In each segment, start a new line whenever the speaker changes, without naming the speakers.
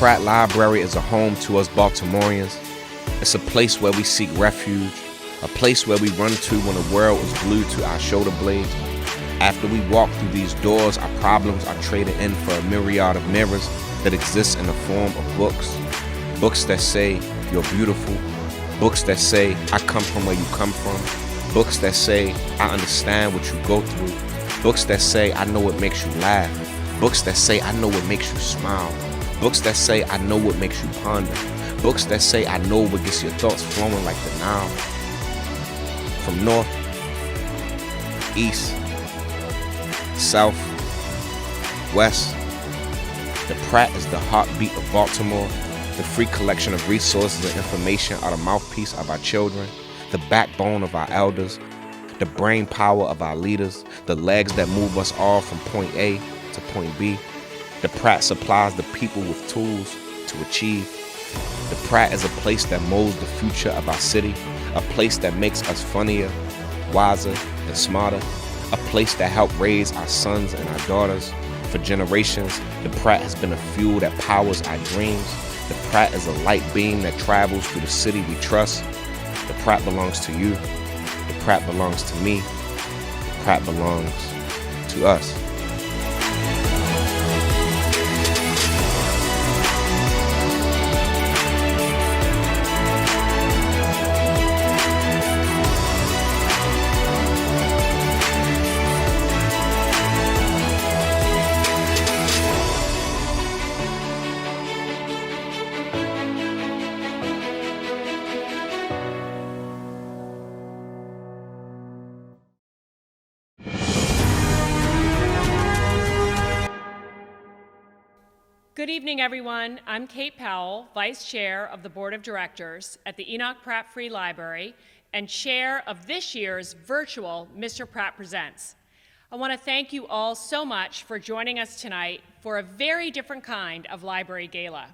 Pratt Library is a home to us Baltimoreans. It's a place where we seek refuge, a place where we run to when the world is glued to our shoulder blades. After we walk through these doors, our problems are traded in for a myriad of mirrors that exist in the form of books. Books that say, you're beautiful. Books that say, I come from where you come from. Books that say, I understand what you go through. Books that say, I know what makes you laugh. Books that say, I know what makes you smile. Books that say, I know what makes you ponder. Books that say, I know what gets your thoughts flowing like the Nile. From north, east, south, west, the Pratt is the heartbeat of Baltimore, the free collection of resources and information are the mouthpiece of our children, the backbone of our elders, the brain power of our leaders, the legs that move us all from point A to point B. The Pratt supplies the people with tools to achieve. The Pratt is a place that molds the future of our city, a place that makes us funnier, wiser, and smarter, a place that helps raise our sons and our daughters. For generations, the Pratt has been a fuel that powers our dreams. The Pratt is a light beam that travels through the city we trust. The Pratt belongs to you. The Pratt belongs to me. The Pratt belongs to us.
Good evening, everyone. I'm Kate Powell, Vice Chair of the Board of Directors at the Enoch Pratt Free Library and Chair of this year's virtual Mr. Pratt Presents. I want to thank you all so much for joining us tonight for a very different kind of library gala.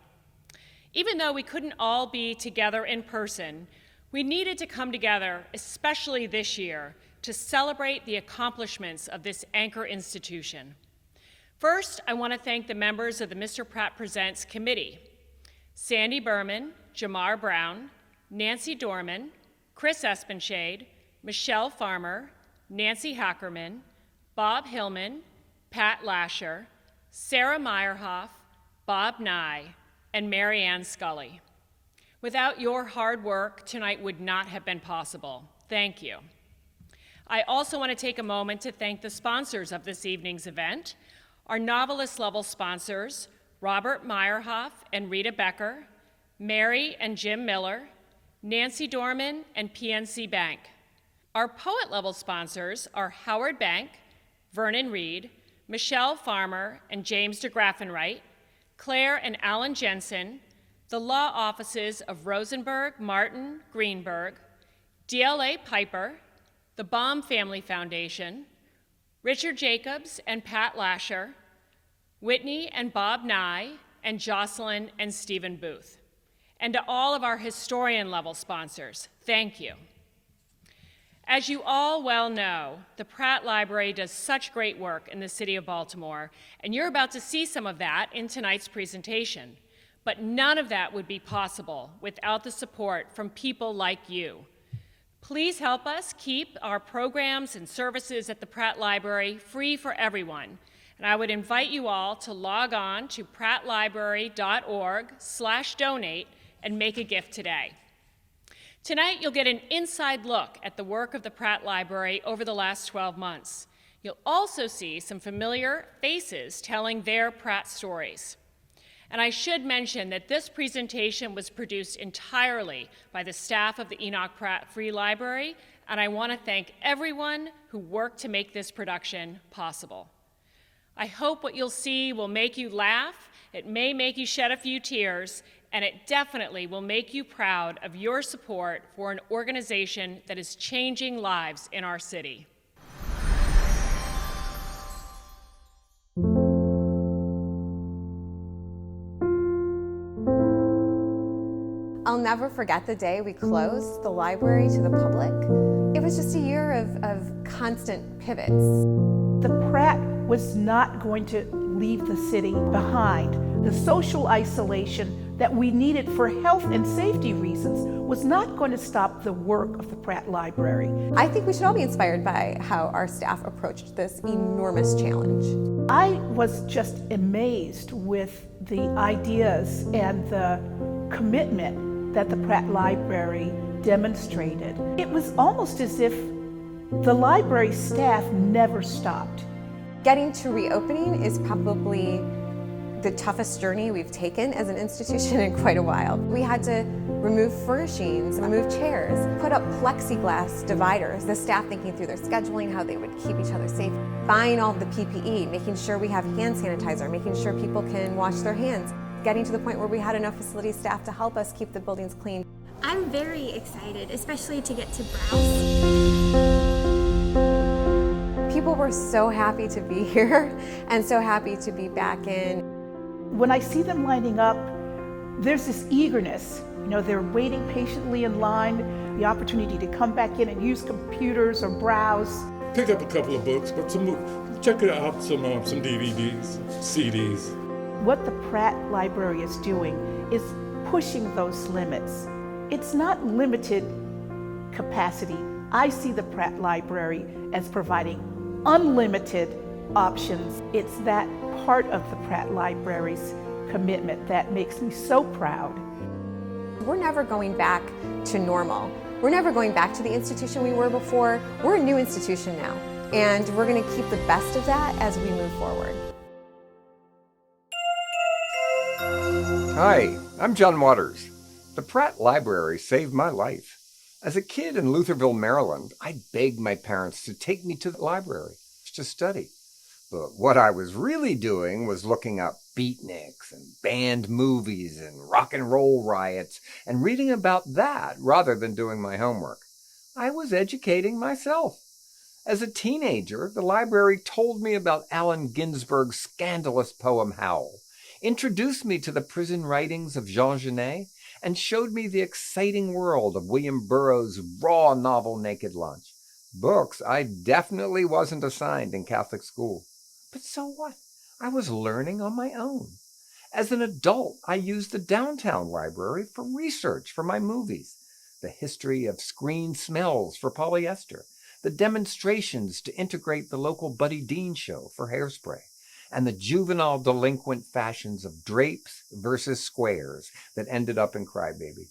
Even though we couldn't all be together in person, we needed to come together, especially this year, to celebrate the accomplishments of this anchor institution. First, I want to thank the members of the Mr. Pratt Presents Committee: Sandy Berman, Jamar Brown, Nancy Dorman, Chris Espenshade, Michelle Farmer, Nancy Hackerman, Bob Hillman, Pat Lasher, Sarah Meyerhoff, Bob Nye, and Mary Ann Scully. Without your hard work, tonight would not have been possible. Thank you. I also want to take a moment to thank the sponsors of this evening's event. Our novelist-level sponsors, Robert Meyerhoff and Rita Becker, Mary and Jim Miller, Nancy Dorman and PNC Bank. Our poet-level sponsors are Howard Bank, Vernon Reed, Michelle Farmer and James DeGraffenwright, Claire and Alan Jensen, the law offices of Rosenberg, Martin, Greenberg, DLA Piper, the Baum Family Foundation, Richard Jacobs and Pat Lasher, Whitney and Bob Nye, and Jocelyn and Stephen Booth. And to all of our historian-level sponsors, thank you. As you all well know, the Pratt Library does such great work in the city of Baltimore, and you're about to see some of that in tonight's presentation. But none of that would be possible without the support from people like you. Please help us keep our programs and services at the Pratt Library free for everyone. And I would invite you all to log on to prattlibrary.org/donate and make a gift today. Tonight, you'll get an inside look at the work of the Pratt Library over the last 12 months. You'll also see some familiar faces telling their Pratt stories. And I should mention that this presentation was produced entirely by the staff of the Enoch Pratt Free Library, and I want to thank everyone who worked to make this production possible. I hope what you'll see will make you laugh, it may make you shed a few tears, and it definitely will make you proud of your support for an organization that is changing lives in our city.
I'll never forget the day we closed the library to the public. It was just a year of constant pivots.
The Pratt was not going to leave the city behind. The social isolation that we needed for health and safety reasons was not going to stop the work of the Pratt Library.
I think we should all be inspired by how our staff approached this enormous challenge.
I was just amazed with the ideas and the commitment that the Pratt Library demonstrated. It was almost as if the library staff never stopped.
Getting to reopening is probably the toughest journey we've taken as an institution in quite a while. We had to remove furnishings, remove chairs, put up plexiglass dividers, the staff thinking through their scheduling, how they would keep each other safe, buying all the PPE, making sure we have hand sanitizer, making sure people can wash their hands, getting to the point where we had enough facility staff to help us keep the buildings clean.
I'm very excited, especially to get to browse.
People were so happy to be here and so happy to be back in.
When I see them lining up, there's this eagerness. They're waiting patiently in line, the opportunity to come back in and use computers or browse.
Pick up a couple of books, but check it out, some DVDs, CDs.
What the Pratt Library is doing is pushing those limits. It's not limited capacity. I see the Pratt Library as providing unlimited options. It's that part of the Pratt Library's commitment that makes me so proud.
We're never going back to normal. We're never going back to the institution we were before. We're a new institution now, and we're going to keep the best of that as we move forward.
Hi, I'm John Waters. The Pratt Library saved my life. As a kid in Lutherville, Maryland, I begged my parents to take me to the library to study. But what I was really doing was looking up beatniks and banned movies and rock and roll riots and reading about that rather than doing my homework. I was educating myself. As a teenager, the library told me about Allen Ginsberg's scandalous poem Howl, introduced me to the prison writings of Jean Genet, and showed me the exciting world of William Burroughs' raw novel Naked Lunch. Books I definitely wasn't assigned in Catholic school. But so what? I was learning on my own. As an adult, I used the downtown library for research for my movies, the history of screen smells for polyester, the demonstrations to integrate the local Buddy Dean show for Hairspray, and the juvenile delinquent fashions of drapes versus squares that ended up in Crybaby.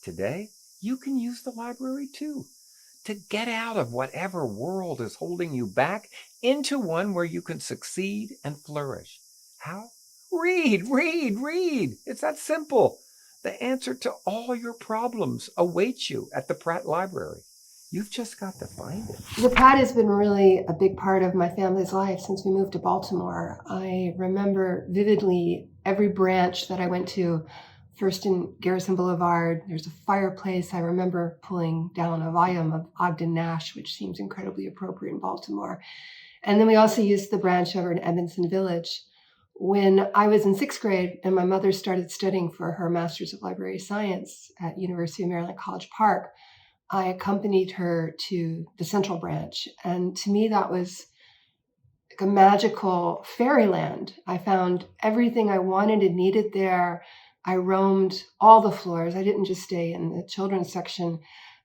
Today, you can use the library too, to get out of whatever world is holding you back into one where you can succeed and flourish. How? Read, read, read. It's that simple. The answer to all your problems awaits you at the Pratt Library. You've just got to find it.
The Pratt has been really a big part of my family's life since we moved to Baltimore. I remember vividly every branch that I went to. First in Garrison Boulevard, there's a fireplace. I remember pulling down a volume of Ogden Nash, which seems incredibly appropriate in Baltimore. And then we also used the branch over in Evanston Village. When I was in 6th grade and my mother started studying for her Master's of Library Science at University of Maryland College Park, I accompanied her to the Central Branch. And to me, that was like a magical fairyland. I found everything I wanted and needed there. I roamed all the floors. I didn't just stay in the children's section.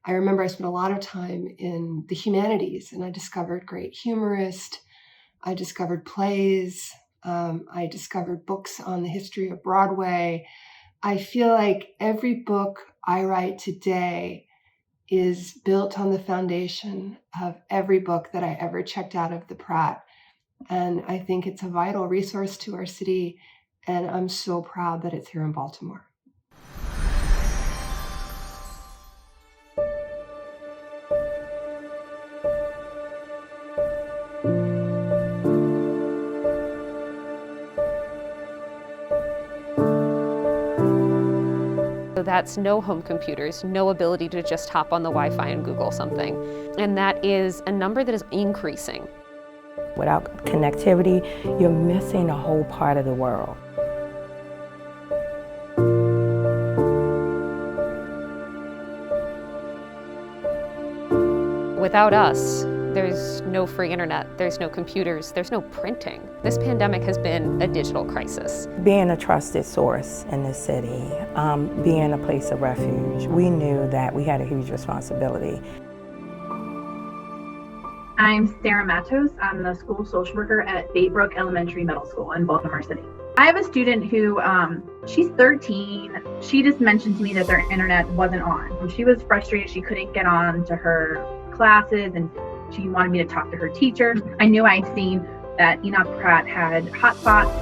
I remember I spent a lot of time in the humanities, and I discovered great humorists. I discovered plays. I discovered books on the history of Broadway. I feel like every book I write today is built on the foundation of every book that I ever checked out of the Pratt. And I think it's a vital resource to our city. And I'm so proud that it's here in Baltimore.
So that's no home computers, no ability to just hop on the Wi-Fi and Google something. And that is a number that is increasing.
Without connectivity, you're missing a whole part of the world.
Without us, There's no free internet, there's no computers, there's no printing. This pandemic has been a digital crisis.
Being a trusted source in this city, being a place of refuge, we knew that we had a huge responsibility.
I'm Sarah Matos. I'm the school social worker at Baybrook Elementary Middle School in Baltimore City. I have a student who, she's 13. She just mentioned to me that their internet wasn't on. And she was frustrated she couldn't get on to her classes, and she wanted me to talk to her teacher. I knew I'd seen that Enoch Pratt had hotspots.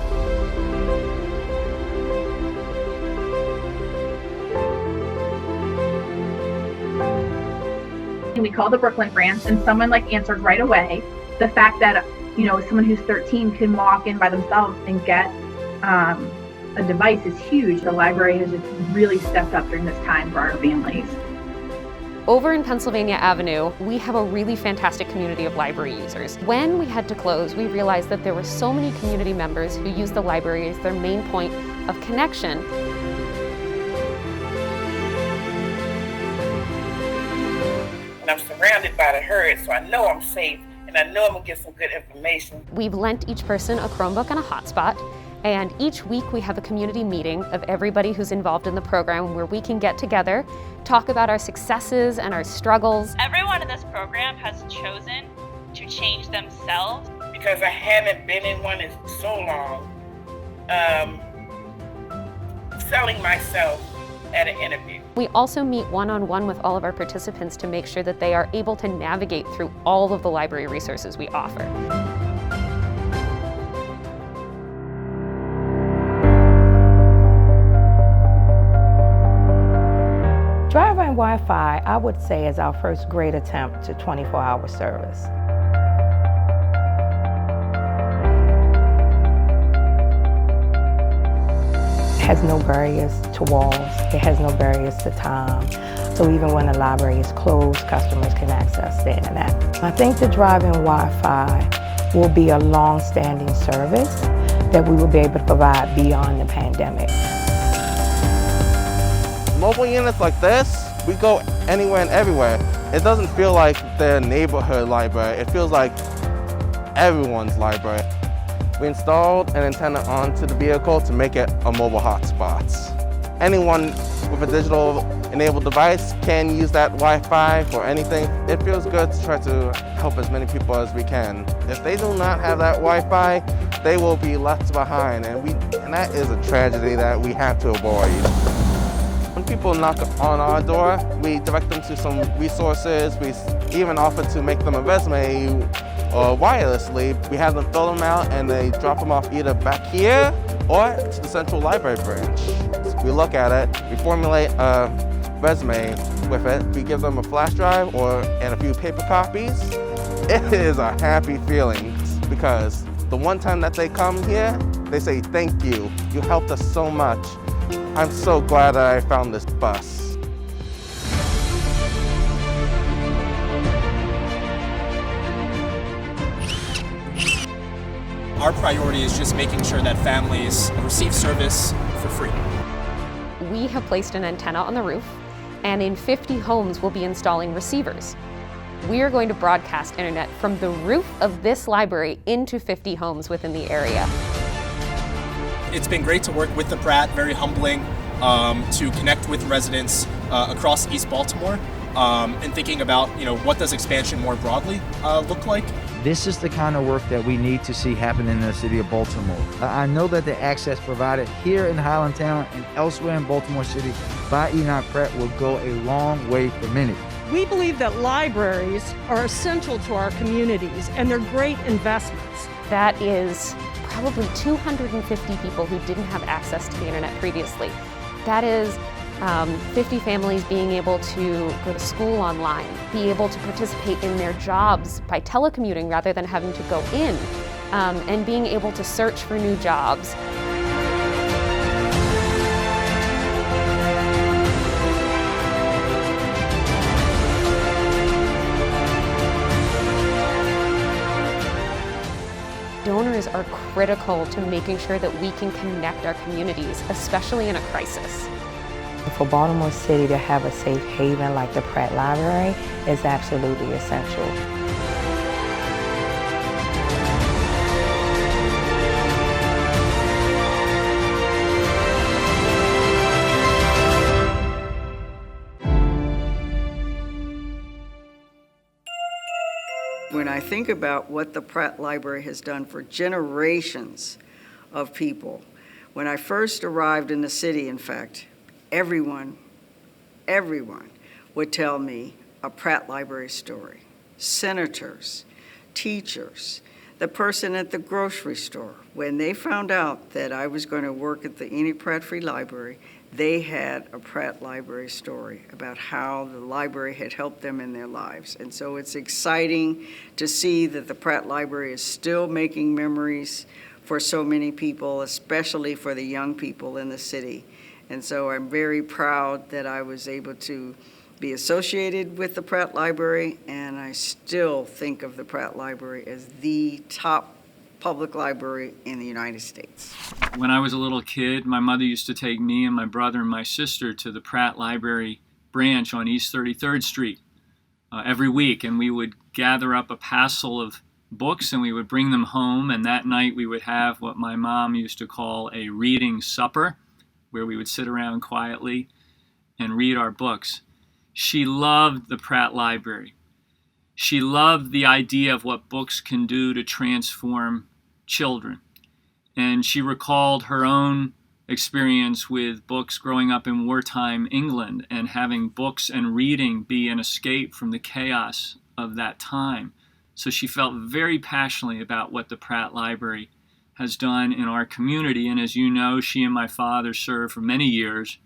We called the Brooklyn branch, and someone answered right away. The fact that someone who's 13 can walk in by themselves and get a device is huge. The library has just really stepped up during this time for our families.
Over in Pennsylvania Avenue, we have a really fantastic community of library users. When we had to close, we realized that there were so many community members who used the library as their main point of connection.
I'm surrounded by the herd, so I know I'm safe, and I know I'm gonna get some good information.
We've lent each person a Chromebook and a hotspot, and each week we have a community meeting of everybody who's involved in the program where we can get together, talk about our successes and our struggles.
Everyone in this program has chosen to change themselves.
Because I haven't been in one in so long, selling myself at an interview.
We also meet one-on-one with all of our participants to make sure that they are able to navigate through all of the library resources we offer.
Drive-in Wi-Fi, I would say, is our first great attempt to 24-hour service. It has no barriers to walls. It has no barriers to time. So even when the library is closed, customers can access the internet. I think the drive-in Wi-Fi will be a long-standing service that we will be able to provide beyond the pandemic.
Mobile units like this, we go anywhere and everywhere. It doesn't feel like their neighborhood library. It feels like everyone's library. We installed an antenna onto the vehicle to make it a mobile hotspot. Anyone with a digital enabled device can use that Wi-Fi for anything. It feels good to try to help as many people as we can. If they do not have that Wi-Fi, they will be left behind, and that is a tragedy that we have to avoid. When people knock on our door, we direct them to some resources. We even offer to make them a resume wirelessly. We have them fill them out and they drop them off either back here or to the central library branch. We look at it, we formulate a resume with it. We give them a flash drive and a few paper copies. It is a happy feeling because the one time that they come here, they say, "Thank you, you helped us so much." I'm so glad that I found this bus.
Our priority is just making sure that families receive service for free.
We have placed an antenna on the roof, and in 50 homes we'll be installing receivers. We are going to broadcast internet from the roof of this library into 50 homes within the area.
It's been great to work with the Pratt, very humbling to connect with residents across East Baltimore and thinking about, what does expansion more broadly look like?
This is the kind of work that we need to see happen in the city of Baltimore. I know that the access provided here in Highlandtown and elsewhere in Baltimore City by Enoch Pratt will go a long way for many.
We believe that libraries are essential to our communities and they're great investments.
That is probably 250 people who didn't have access to the internet previously. That is 50 families being able to go to school online, be able to participate in their jobs by telecommuting rather than having to go in, and being able to search for new jobs. Donors are critical to making sure that we can connect our communities, especially in a crisis.
For Baltimore City to have a safe haven like the Pratt Library is absolutely essential.
I think about what the Pratt Library has done for generations of people, when I first arrived in the city, in fact, everyone would tell me a Pratt Library story. Senators, teachers, the person at the grocery store. When they found out that I was going to work at the Enoch Pratt Free Library, they had a Pratt Library story about how the library had helped them in their lives. And so it's exciting to see that the Pratt Library is still making memories for so many people, especially for the young people in the city. And so I'm very proud that I was able to be associated with the Pratt Library, and I still think of the Pratt Library as the top public library in the United States.
When I was a little kid, my mother used to take me and my brother and my sister to the Pratt Library branch on East 33rd Street every week, and we would gather up a passel of books and we would bring them home, and that night we would have what my mom used to call a reading supper, where we would sit around quietly and read our books. She loved the Pratt Library. She loved the idea of what books can do to transform children. And she recalled her own experience with books growing up in wartime England and having books and reading be an escape from the chaos of that time. So she felt very passionately about what the Pratt Library has done in our community. And as you know, she and my father served for many years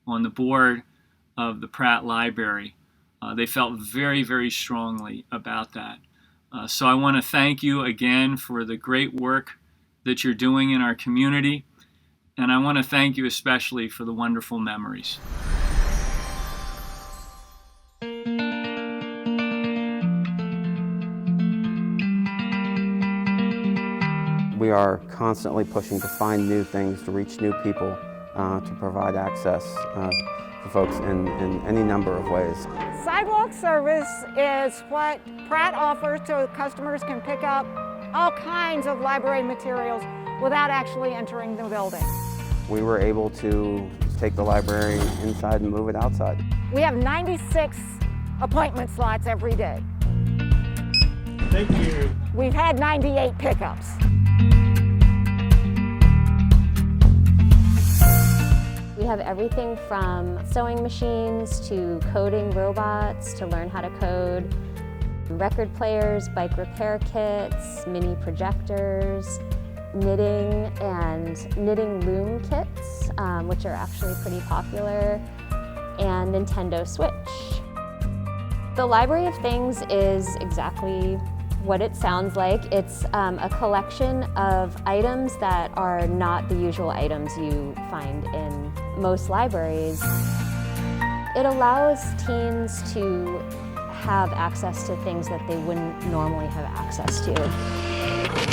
on the board of the Pratt Library. They felt very, very strongly about that. So I want to thank you again for the great work that you're doing in our community. And I want to thank you especially for the wonderful memories.
We are constantly pushing to find new things, to reach new people, to provide access for folks in any number of ways.
Sidewalk service is what Pratt offers so customers can pick up all kinds of library materials without actually entering the building.
We were able to take the library inside and move it outside.
We have 96 appointment slots every day.
Thank you.
We've had 98 pickups.
We have everything from sewing machines to coding robots to learn how to code, record players, bike repair kits, mini projectors, knitting and knitting loom kits, which are actually pretty popular, and Nintendo Switch. The Library of Things is exactly what it sounds like. It's a collection of items that are not the usual items you find in most libraries. It allows teens to have access to things that they wouldn't normally have access to.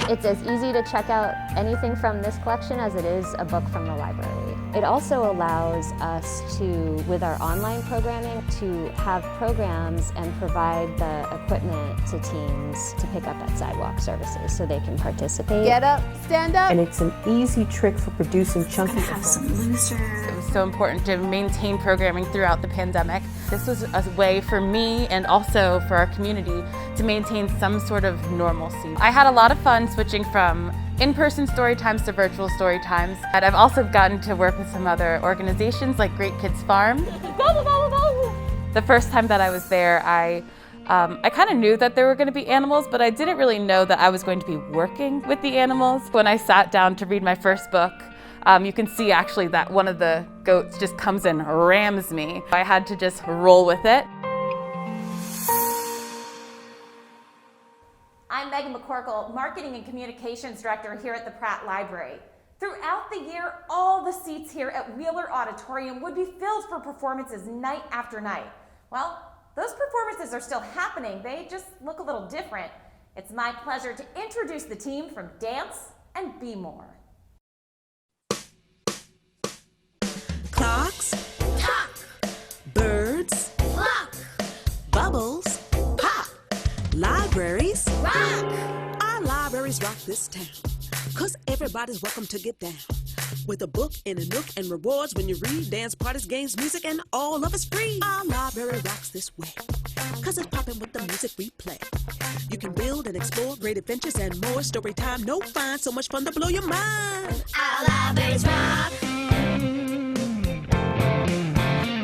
It's as easy to check out anything from this collection as it is a book from the library. It also allows us to, with our online programming, to have programs and provide the equipment to teens to pick up at sidewalk services so they can participate.
Get up, stand up.
And it's an easy trick for producing chunky
It was so important to maintain programming throughout the pandemic. This was a way for me and also for our community to maintain some sort of normalcy. I had a lot of fun switching from in-person story times to virtual story times. And I've also gotten to work with some other organizations like Great Kids Farm. The first time that I was there, I kind of knew that there were going to be animals, but I didn't really know that I was going to be working with the animals. When I sat down to read my first book, you can see actually that one of the goats just comes and rams me. I had to just roll with it.
I'm Megan McCorkle, Marketing and Communications Director here at the Pratt Library. Throughout the year, all the seats here at Wheeler Auditorium would be filled for performances night after night. Well, those performances are still happening. They just look a little different. It's my pleasure to introduce the team from Dance and Be More.
Clocks, talk. Birds, flock. Bubbles, pop. Libraries, rock. Our libraries rock this town, 'cause everybody's welcome to get down. with a book in a nook and rewards when you read. Dance parties, games, music, and all of it's free. Our library rocks this way, 'cause it's popping with the music we play. You can build and explore great adventures and more. Story time, no fine, so much fun to blow your mind. Our libraries rock.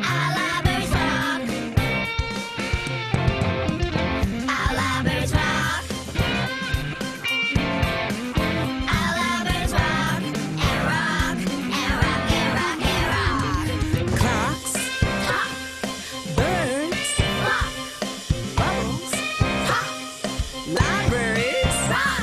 Our libraries rock. Our libraries rock. Our libraries rock. And rock, and rock, and rock, and rock. Clocks, talk. Birds, flock. Bubbles, pop. Libraries rock.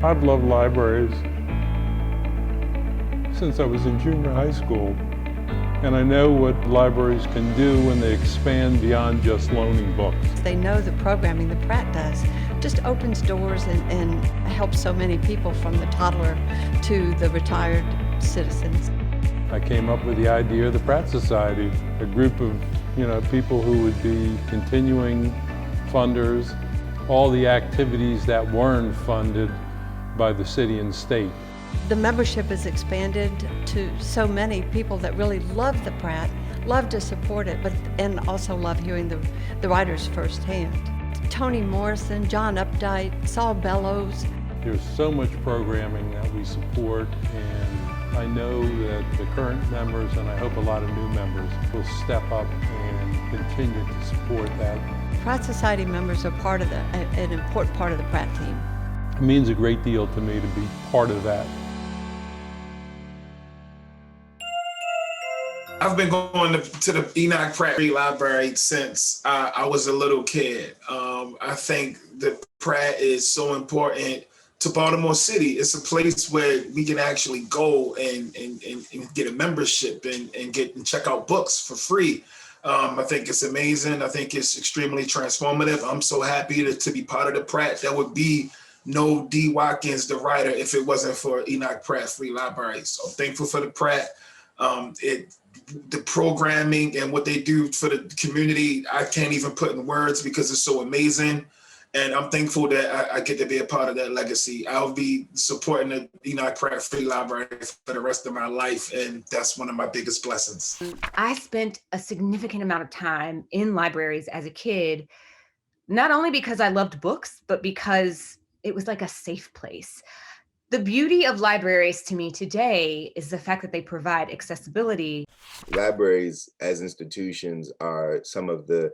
I've loved libraries since I was in junior high school, and I know what libraries can do when they expand beyond just loaning books.
They know the programming the Pratt does just opens doors and helps so many people, from the toddler to the retired citizens.
I came up with the idea of the Pratt Society, a group of people who would be continuing funders, all the activities that weren't funded by the city and state.
The membership has expanded to so many people that really love the Pratt, love to support it, and also love hearing the writers firsthand. Toni Morrison, John Updike, Saul Bellows.
There's so much programming that we support, and I know that the current members, and I hope a lot of new members, will step up and continue to support that.
Pratt Society members are part of an important part of the Pratt team.
It means a great deal to me to be part of that.
I've been going to the Enoch Pratt Free Library since I was a little kid. I think the Pratt is so important to Baltimore City. It's a place where we can actually go and get a membership and check out books for free. I think it's amazing. I think it's extremely transformative. I'm so happy to be part of the Pratt. There would be no D. Watkins, the writer, if it wasn't for Enoch Pratt Free Library. So I'm thankful for the Pratt. The programming and what they do for the community, I can't even put in words because it's so amazing. And I'm thankful that I get to be a part of that legacy. I'll be supporting the Enoch Pratt Free Library for the rest of my life, and that's one of my biggest blessings.
I spent a significant amount of time in libraries as a kid, not only because I loved books, but because it was like a safe place. The beauty of libraries to me today is the fact that they provide accessibility.
Libraries as institutions are some of the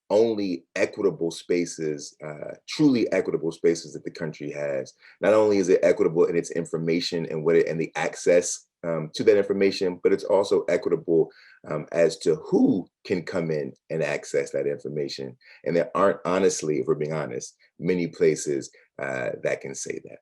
only equitable spaces, truly equitable spaces that the country has. Not only is it equitable in its information and the access to that information, but it's also equitable as to who can come in and access that information. And there aren't, honestly, if we're being honest, many places that can say that.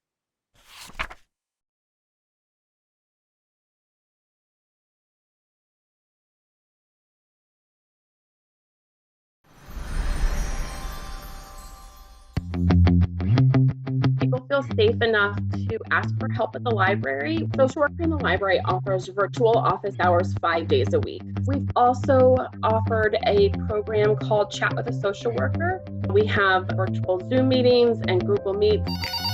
People feel safe enough to ask for help at the library. Social worker in the library offers virtual office hours 5 days a week. We've also offered a program called Chat with a Social Worker. We have virtual Zoom meetings and Google Meets.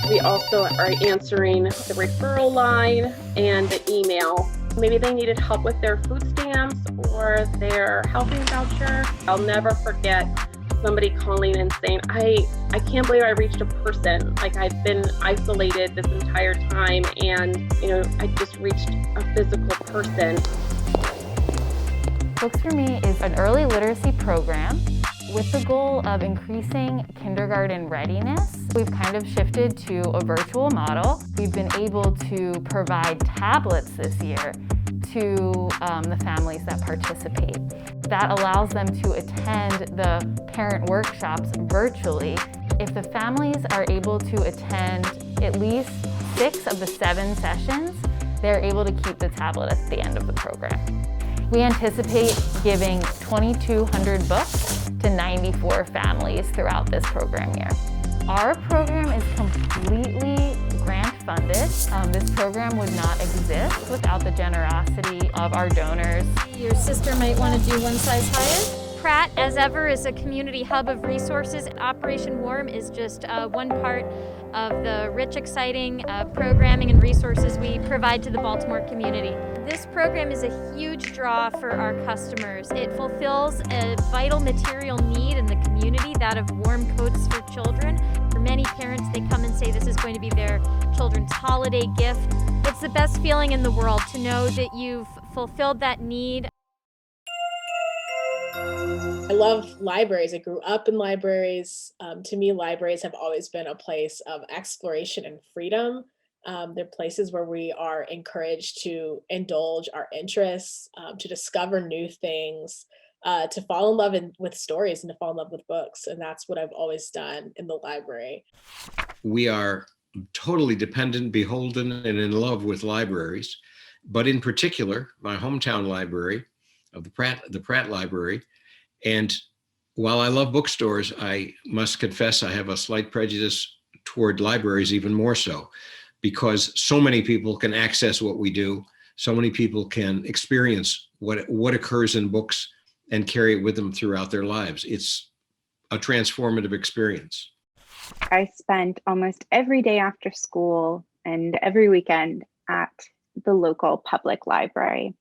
We also are answering the referral line and the email. Maybe they needed help with their food stamps or their housing voucher. I'll never forget somebody calling and saying, I can't believe I reached a person. Like, I've been isolated this entire time, and I just reached a physical person.
Books for Me is an early literacy program with the goal of increasing kindergarten readiness. We've kind of shifted to a virtual model. We've been able to provide tablets this year to the families that participate. That allows them to attend the parent workshops virtually. If the families are able to attend at least 6 of the 7 sessions, they're able to keep the tablet at the end of the program. We anticipate giving 2,200 books to 94 families throughout this program year. Our program is completely grant funded. This program would not exist without the generosity of our donors.
Your sister might want to do one size higher.
Pratt, as ever, is a community hub of resources. Operation Warm is just one part of the rich, exciting programming and resources we provide to the Baltimore community. This program is a huge draw for our customers. It fulfills a vital material need in the community, that of warm coats for children. For many parents, they come and say this is going to be their children's holiday gift. It's the best feeling in the world to know that you've fulfilled that need.
I love libraries. I grew up in libraries. To me, libraries have always been a place of exploration and freedom. They're places where we are encouraged to indulge our interests, to discover new things, to fall in love with stories and to fall in love with books. And that's what I've always done in the library.
We are totally dependent, beholden, and in love with libraries. But in particular, my hometown library of the Pratt Library. And while I love bookstores, I must confess I have a slight prejudice toward libraries, even more so, because so many people can access what we do. So many people can experience what occurs in books and carry it with them throughout their lives. It's a transformative experience.
I spent almost every day after school and every weekend at the local public library.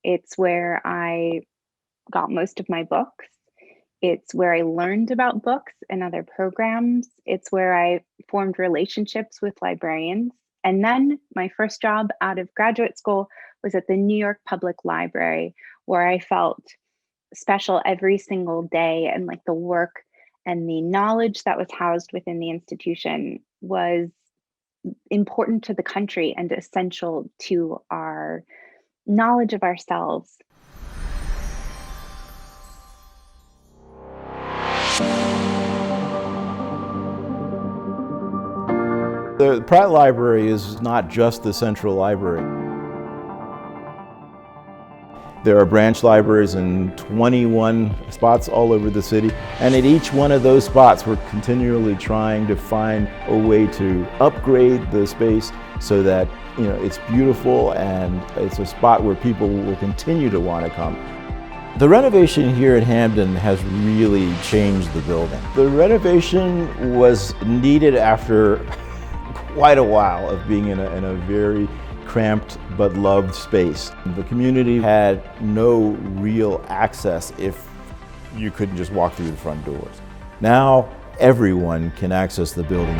It's where I got most of my books. It's where I learned about books and other programs. It's where I formed relationships with librarians. And then my first job out of graduate school was at the New York Public Library, where I felt special every single day, and like the work and the knowledge that was housed within the institution was important to the country and essential to our knowledge of ourselves.
The Pratt Library is not just the central library. There are branch libraries in 21 spots all over the city, and at each one of those spots we're continually trying to find a way to upgrade the space so that it's beautiful and it's a spot where people will continue to want to come. The renovation here at Hampden has really changed the building. The renovation was needed after quite a while of being in a very cramped but loved space. The community had no real access if you couldn't just walk through the front doors. Now everyone can access the building.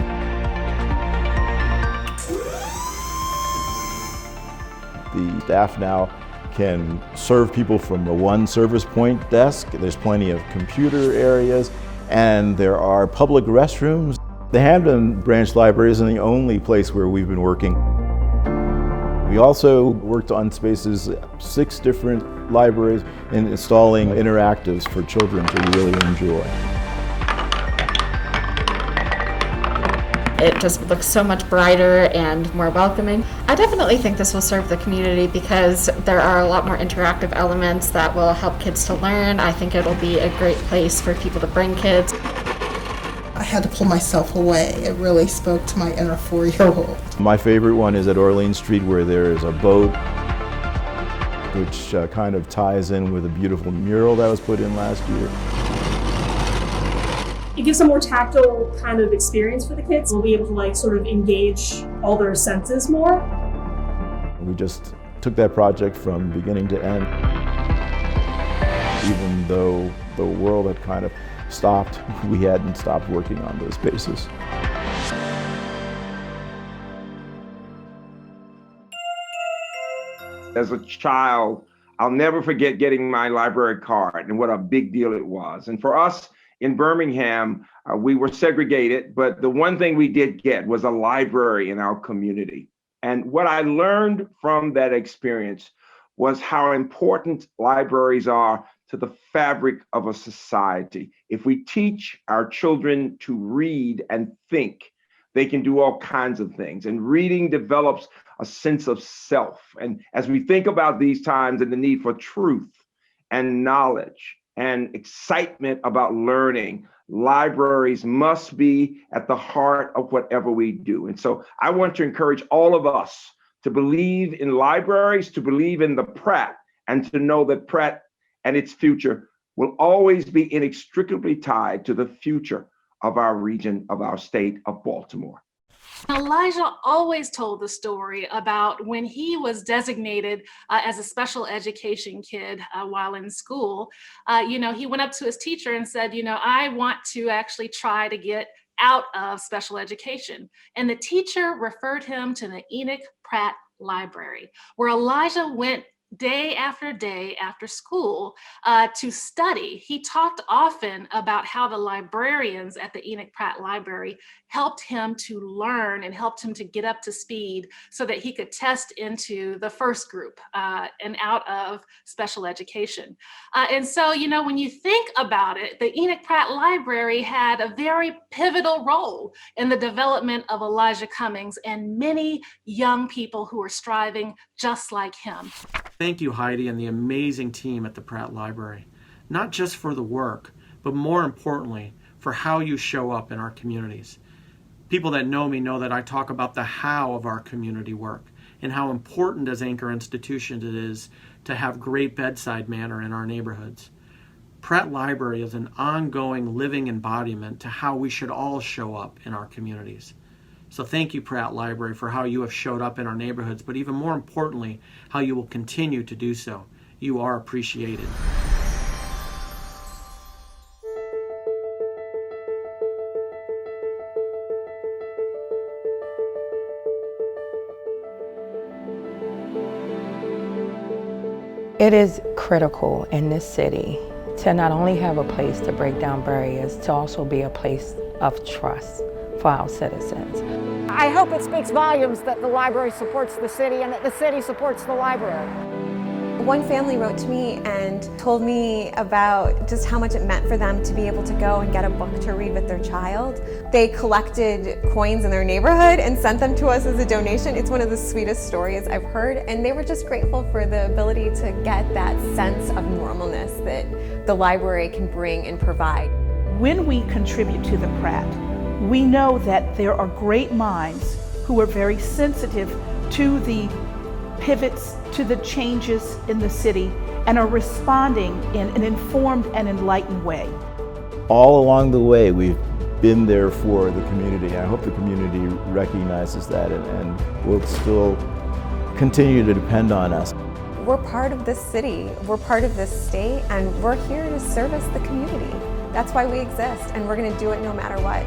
The staff now can serve people from the one service point desk. There's plenty of computer areas, and there are public restrooms. The Hampden Branch Library isn't the only place where we've been working. We also worked on spaces, 6 different libraries, in installing interactives for children to really enjoy.
It just looks so much brighter and more welcoming. I definitely think this will serve the community because there are a lot more interactive elements that will help kids to learn. I think it'll be a great place for people to bring kids.
I had to pull myself away. It really spoke to my inner 4-year-old.
My favorite one is at Orleans Street, where there is a boat, which kind of ties in with a beautiful mural that was put in last year.
It gives a more tactile kind of experience for the kids. We'll be able to sort of engage all their senses more.
We just took that project from beginning to end. Even though the world had kind of stopped, we hadn't stopped working on those spaces.
As a child, I'll never forget getting my library card and what a big deal it was. And for us in Birmingham, we were segregated, but the one thing we did get was a library in our community. And what I learned from that experience was how important libraries are to the fabric of a society. If we teach our children to read and think, they can do all kinds of things. And reading develops a sense of self. And as we think about these times and the need for truth and knowledge and excitement about learning, libraries must be at the heart of whatever we do. And so I want to encourage all of us to believe in libraries, to believe in the Pratt, and to know that Pratt and its future will always be inextricably tied to the future of our region, of our state of Baltimore.
Elijah always told the story about when he was designated as a special education kid while in school. He went up to his teacher and said, I want to actually try to get out of special education. And the teacher referred him to the Enoch Pratt Library, where Elijah went day after school to study. He talked often about how the librarians at the Enoch Pratt Library helped him to learn and helped him to get up to speed so that he could test into the first group and out of special education. And so, when you think about it, the Enoch Pratt Library had a very pivotal role in the development of Elijah Cummings and many young people who are striving just like him.
Thank you, Heidi, and the amazing team at the Pratt Library, not just for the work, but more importantly, for how you show up in our communities. People that know me know that I talk about the how of our community work and how important as anchor institutions it is to have great bedside manner in our neighborhoods. Pratt Library is an ongoing living embodiment to how we should all show up in our communities. So thank you, Pratt Library, for how you have showed up in our neighborhoods, but even more importantly, how you will continue to do so. You are appreciated.
It is critical in this city to not only have a place to break down barriers, to also be a place of trust for our citizens.
I hope it speaks volumes that the library supports the city and that the city supports the library.
One family wrote to me and told me about just how much it meant for them to be able to go and get a book to read with their child. They collected coins in their neighborhood and sent them to us as a donation. It's one of the sweetest stories I've heard, and they were just grateful for the ability to get that sense of normalness that the library can bring and provide.
When we contribute to the Pratt, we know that there are great minds who are very sensitive to the pivots, to the changes in the city, and are responding in an informed and enlightened way.
All along the way, we've been there for the community. I hope the community recognizes that and will still continue to depend on us.
We're part of this city, we're part of this state, and we're here to service the community. That's why we exist, and we're going to do it no matter what.